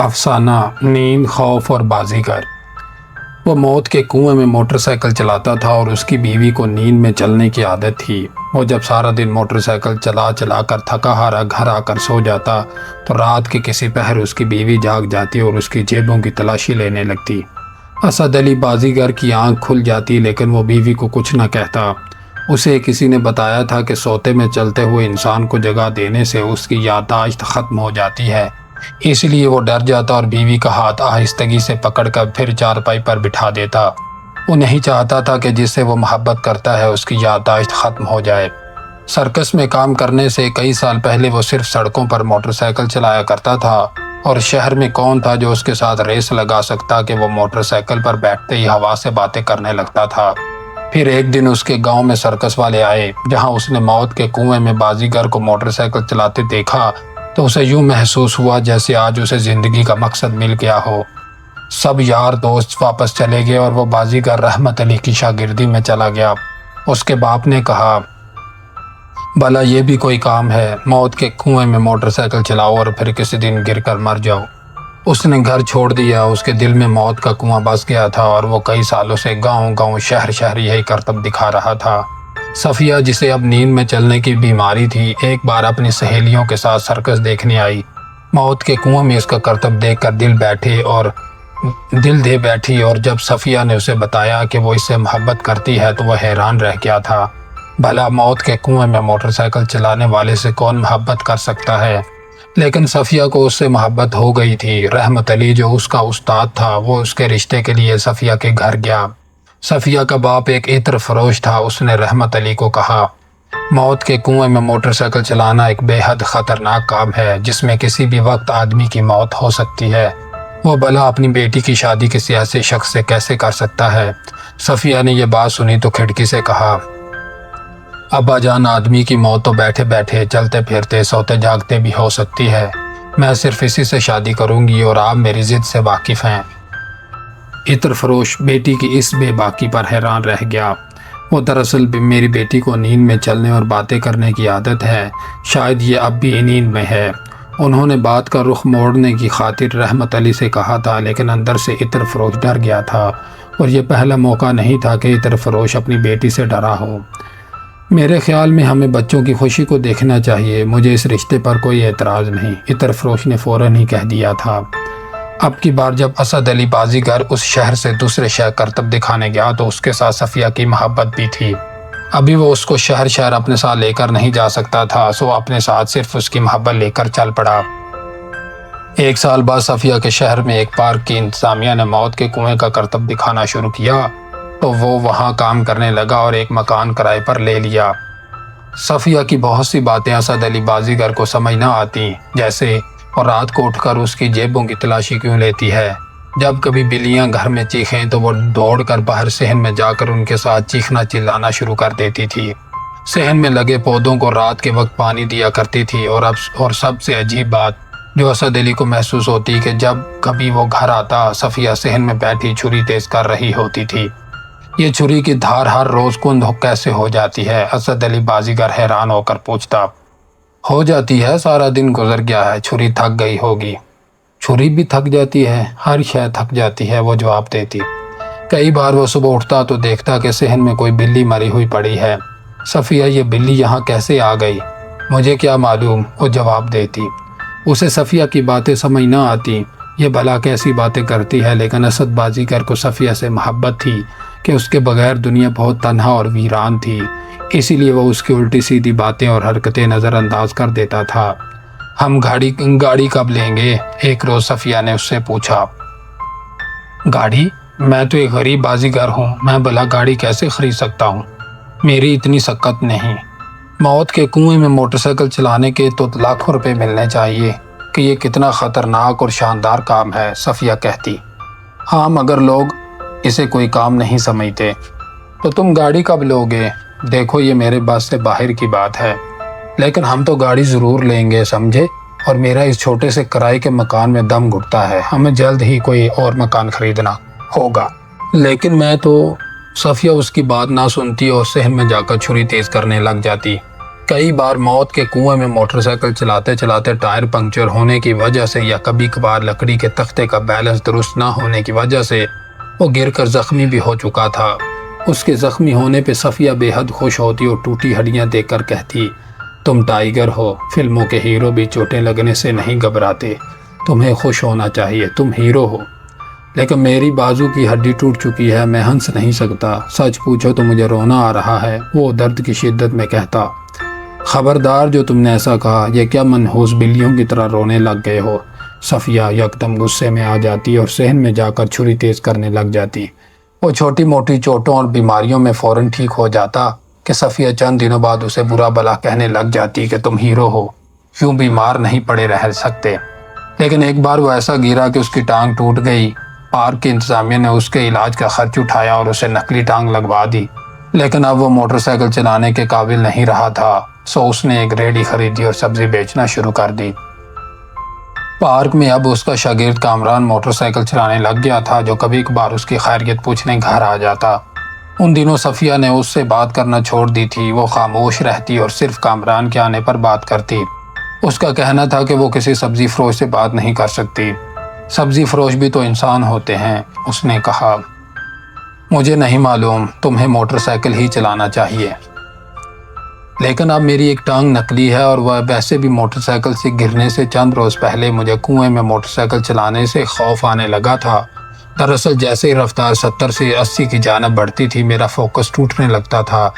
अफसाना नींद, खौफ और बाजीगर। वो मौत के कुएं में मोटरसाइकिल चलाता था और उसकी बीवी को नींद में चलने की आदत थी। वो जब सारा दिन मोटरसाइकिल चला चला कर थका हारा घर आकर सो जाता तो रात के किसी पहर उसकी बीवी जाग जाती और उसकी जेबों की तलाशी लेने लगती। असद अली बाजीगर की आंख खुल जाती, लेकिन वो बीवी को कुछ न कहता। उसे किसी ने बताया था कि सोते में चलते हुए इंसान को जगा देने से उसकी याददाश्त ख़त्म हो जाती है, इसलिए वो डर जाता और बीवी का हाथ आहिस्तगी से पकड़कर फिर चारपाई पर बिठा देता। वो नहीं चाहता था कि जिससे वो मोहब्बत करता है उसकी याददाश्त ख़त्म हो जाए। सर्कस में काम करने से कई साल पहले वो सिर्फ सड़कों पर मोटरसाइकिल चलाया करता था, और शहर में कौन था जो उसके साथ रेस लगा सकता कि वो मोटरसाइकिल पर बैठते ही हवा से बातें करने लगता था। फिर एक दिन उसके गांव में सर्कस वाले आए, जहां उसने मौत के कुएं में बाजीगर को मोटरसाइकिल चलाते देखा तो उसे यूं महसूस हुआ जैसे आज उसे ज़िंदगी का मकसद मिल गया हो। सब यार दोस्त वापस चले गए और वो बाजीगर रहमत अली की शागिर्दी में चला गया। उसके बाप ने कहा, भला ये भी कोई काम है, मौत के कुएं में मोटरसाइकिल चलाओ और फिर किसी दिन गिरकर मर जाओ। उसने घर छोड़ दिया। उसके दिल में मौत का कुआं बस गया था और वो कई सालों से गांव गांव शहर शहर यही करतब दिखा रहा था। सफ़िया, जिसे अब नींद में चलने की बीमारी थी, एक बार अपनी सहेलियों के साथ सर्कस देखने आई। मौत के कुएं में इसका करतब देखकर दिल दे बैठी, और जब सफ़िया ने उसे बताया कि वो इससे मोहब्बत करती है तो वह हैरान रह गया था। भला मौत के कुएं में मोटरसाइकिल चलाने वाले से कौन मोहब्बत कर सकता है? लेकिन सफ़िया को उससे मोहब्बत हो गई थी। रहमत अली जो उसका उस्ताद था, वो उसके रिश्ते के लिए सफ़िया के घर गया। सफ़िया का बाप एक इत्र फरोश था। उसने रहमत अली को कहा, मौत के कुएं में मोटरसाइकिल चलाना एक बेहद ख़तरनाक काम है, जिसमें किसी भी वक्त आदमी की मौत हो सकती है। वो भला अपनी बेटी की शादी किसी ऐसे शख्स से कैसे कर सकता है? सफ़िया ने यह बात सुनी तो खिड़की से कहा, अब्बा जान, आदमी की मौत तो बैठे बैठे, चलते फिरते, सोते जागते भी हो सकती है। मैं सिर्फ इसी से शादी करूंगी और आप मेरी ज़िद से वाकिफ़ हैं। इत्र फरोश बेटी की इस बेबाकी पर हैरान रह गया। वो दरअसल मेरी बेटी को नींद में चलने और बातें करने की आदत है, शायद ये अब भी नींद में है। उन्होंने बात का रुख मोड़ने की खातिर रहमत अली से कहा था, लेकिन अंदर से इत्र फरोश डर गया था, और ये पहला मौका नहीं था कि इत्र फरोश अपनी बेटी से डरा हो। मेरे ख्याल में हमें बच्चों की खुशी को देखना चाहिए, मुझे इस रिश्ते पर कोई एतराज़ नहीं, इत्र फरोश ने फ़ौरन ही कह दिया था। अब की बार जब असद अली बाजीगर उस शहर से दूसरे शहर करतब दिखाने गया तो उसके साथ सफ़िया की मोहब्बत भी थी। अभी वो उसको शहर शहर अपने साथ लेकर नहीं जा सकता था, सो अपने साथ सिर्फ उसकी मोहब्बत लेकर चल पड़ा। एक साल बाद सफ़िया के शहर में एक पार्क की इंतज़ामिया ने मौत के कुएं का करतब दिखाना शुरू किया तो वो वहाँ काम करने लगा और एक मकान किराए पर ले लिया। सफ़िया की बहुत सी बातें असद अली बाजीगर को समझ न आती, जैसे और रात को उठकर उसकी जेबों की तलाशी क्यों लेती है। जब कभी बिल्लियां घर में चीखें तो वो दौड़कर बाहर सहन में जाकर उनके साथ चीखना चिल्लाना शुरू कर देती थी। सहन में लगे पौधों को रात के वक्त पानी दिया करती थी। और सबसे अजीब बात जो असद अली को महसूस होती कि जब कभी वो घर आता, सफ़िया सहन में बैठी छुरी तेज कर रही होती थी। ये छुरी की धार हर रोज़ कुंद कैसे हो जाती है? असद अली बाजीगर हैरान होकर पूछता। हो जाती है, सारा दिन गुजर गया है, छुरी थक गई होगी। छुरी भी थक जाती है, हर शय थक जाती है, वो जवाब देती। कई बार वो सुबह उठता तो देखता कि सहन में कोई बिल्ली मरी हुई पड़ी है। सफ़िया, ये बिल्ली यहाँ कैसे आ गई? मुझे क्या मालूम, वो जवाब देती। उसे सफ़िया की बातें समझ न आती, ये भला कैसी बातें करती है, लेकिन असद बाजीगर को सफ़िया से मोहब्बत थी कि उसके बगैर दुनिया बहुत तन्हा और वीरान थी, इसीलिए वो उसकी उल्टी सीधी बातें और हरकतें नज़रअंदाज कर देता था। हम गाड़ी कब लेंगे? एक रोज़ सफ़िया ने उससे पूछा। गाड़ी? मैं तो एक गरीब बाजीगर हूँ, मैं भला गाड़ी कैसे ख़रीद सकता हूँ? मेरी इतनी सकत नहीं। मौत के कुएं में मोटरसाइकिल चलाने के तो लाखों रुपए मिलने चाहिए कि ये कितना ख़तरनाक और शानदार काम है, सफ़िया कहती। हाँ, मगर लोग इसे कोई काम नहीं समझते। तो तुम गाड़ी कब लोगे? देखो, ये मेरे बस से बाहर की बात है, लेकिन हम तो गाड़ी ज़रूर लेंगे, समझे? और मेरा इस छोटे से किराए के मकान में दम घुटता है, हमें जल्द ही कोई और मकान ख़रीदना होगा। लेकिन मैं तो। सफ़िया उसकी बात ना सुनती और सहन में जाकर छुरी तेज़ करने लग जाती। کئی بار موت کے کنویں میں موٹر سائیکل چلاتے چلاتے ٹائر پنکچر ہونے کی وجہ سے یا کبھی کبھار لکڑی کے تختے کا بیلنس درست نہ ہونے کی وجہ سے وہ گر کر زخمی بھی ہو چکا تھا۔ اس کے زخمی ہونے پہ صفیہ بے حد خوش ہوتی اور ٹوٹی ہڈیاں دیکھ کر کہتی، تم ٹائیگر ہو، فلموں کے ہیرو بھی چوٹیں لگنے سے نہیں گھبراتے، تمہیں خوش ہونا چاہیے، تم ہیرو ہو۔ لیکن میری بازو کی ہڈی ٹوٹ چکی ہے، میں ہنس نہیں سکتا، سچ پوچھو تو مجھے رونا آ رہا ہے، وہ درد کی شدت میں کہتا۔ خبردار جو تم نے ایسا کہا، یہ کیا منحوس بلیوں کی طرح رونے لگ گئے ہو؟ صفیہ یکدم غصے میں آ جاتی اور صحن میں جا کر چھری تیز کرنے لگ جاتی۔ وہ چھوٹی موٹی چوٹوں اور بیماریوں میں فوراً ٹھیک ہو جاتا کہ صفیہ چند دنوں بعد اسے برا بھلا کہنے لگ جاتی کہ تم ہیرو ہو، کیوں بیمار نہیں پڑے رہ سکتے۔ لیکن ایک بار وہ ایسا گرا کہ اس کی ٹانگ ٹوٹ گئی۔ پارک کی انتظامیہ نے اس کے علاج کا خرچ اٹھایا اور اسے نقلی ٹانگ لگوا دی، لیکن اب وہ موٹر سائیکل چلانے کے قابل نہیں رہا تھا، سو اس نے ایک ریڑھی خریدی اور سبزی بیچنا شروع کر دی۔ پارک میں اب اس کا شاگرد کامران موٹر سائیکل چلانے لگ گیا تھا، جو کبھی کبھار اس کی خیریت پوچھنے گھر آ جاتا۔ ان دنوں صفیہ نے اس سے بات کرنا چھوڑ دی تھی، وہ خاموش رہتی اور صرف کامران کے آنے پر بات کرتی۔ اس کا کہنا تھا کہ وہ کسی سبزی فروش سے بات نہیں کر سکتی، سبزی فروش بھی تو انسان ہوتے ہیں۔ اس نے کہا، مجھے نہیں معلوم، تمہیں موٹر سائیکل ہی چلانا چاہیے، لیکن اب میری ایک ٹانگ نقلی ہے اور وہ ویسے بھی موٹر سائیکل سے گرنے سے چند روز پہلے مجھے کنویں میں موٹر سائیکل چلانے سے خوف آنے لگا تھا۔ دراصل جیسے ہی رفتار 70 سے 80 کی جانب بڑھتی تھی، میرا فوکس ٹوٹنے لگتا تھا،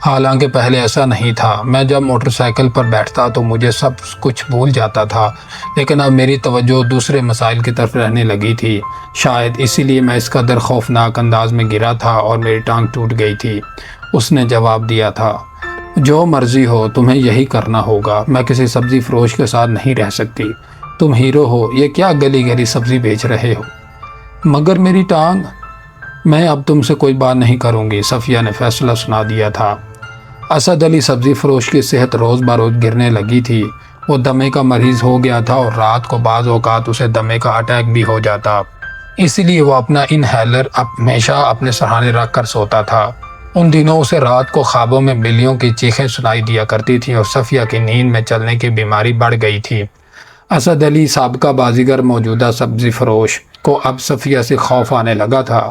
حالانکہ پہلے ایسا نہیں تھا۔ میں جب موٹر سائیکل پر بیٹھتا تو مجھے سب کچھ بھول جاتا تھا، لیکن اب میری توجہ دوسرے مسائل کی طرف رہنے لگی تھی۔ شاید اسی لیے میں اس قدر خوفناک انداز میں گرا تھا اور میری ٹانگ ٹوٹ گئی تھی۔ اس نے جواب دیا تھا، جو مرضی ہو، تمہیں یہی کرنا ہوگا، میں کسی سبزی فروش کے ساتھ نہیں رہ سکتی، تم ہیرو ہو، یہ کیا گلی گلی سبزی بیچ رہے ہو؟ مگر میری ٹانگ، میں اب تم سے کوئی بات نہیں کروں گی، صفیہ نے فیصلہ سنا دیا تھا۔ اسد علی سبزی فروش کی صحت روز بروز گرنے لگی تھی، وہ دمے کا مریض ہو گیا تھا اور رات کو بعض اوقات اسے دمے کا اٹیک بھی ہو جاتا، اس لیے وہ اپنا انہیلر ہمیشہ اپنے سرہانے رکھ کر سوتا تھا۔ ان دنوں اسے رات کو خوابوں میں بلیوں کی چیخیں سنائی دیا کرتی تھیں اور صفیہ کی نیند میں چلنے کی بیماری بڑھ گئی تھی۔ اسد علی سابقہ بازیگر موجودہ سبزی فروش کو اب صفیہ سے خوف آنے لگا تھا۔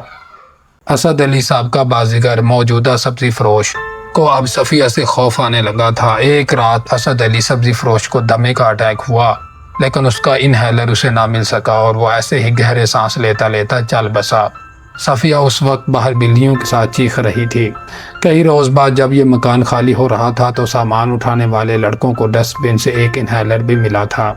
اسد علی سابقہ بازیگر موجودہ سبزی فروش کو اب صفیہ سے خوف آنے لگا تھا۔ ایک رات اسد علی سبزی فروش کو دمے کا اٹیک ہوا، لیکن اس کا انہیلر اسے نہ مل سکا اور وہ ایسے ہی گہرے سانس لیتا لیتا چل بسا۔ صفیہ اس وقت باہر بلیوں کے ساتھ چیخ رہی تھی۔ کئی روز بعد جب یہ مکان خالی ہو رہا تھا تو سامان اٹھانے والے لڑکوں کو ڈسٹ بن سے ایک انہیلر بھی ملا تھا۔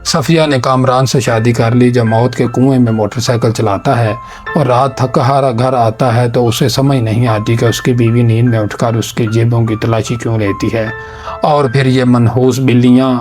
صفیہ نے کامران سے شادی کر لی جو موت کے کنویں میں موٹر سائیکل چلاتا ہے اور رات تھکا ہارا گھر آتا ہے تو اسے سمجھ نہیں آتی کہ اس کی بیوی نیند میں اٹھ کر اس کی جیبوں کی تلاشی کیوں لیتی ہے، اور پھر یہ منحوس بلیاں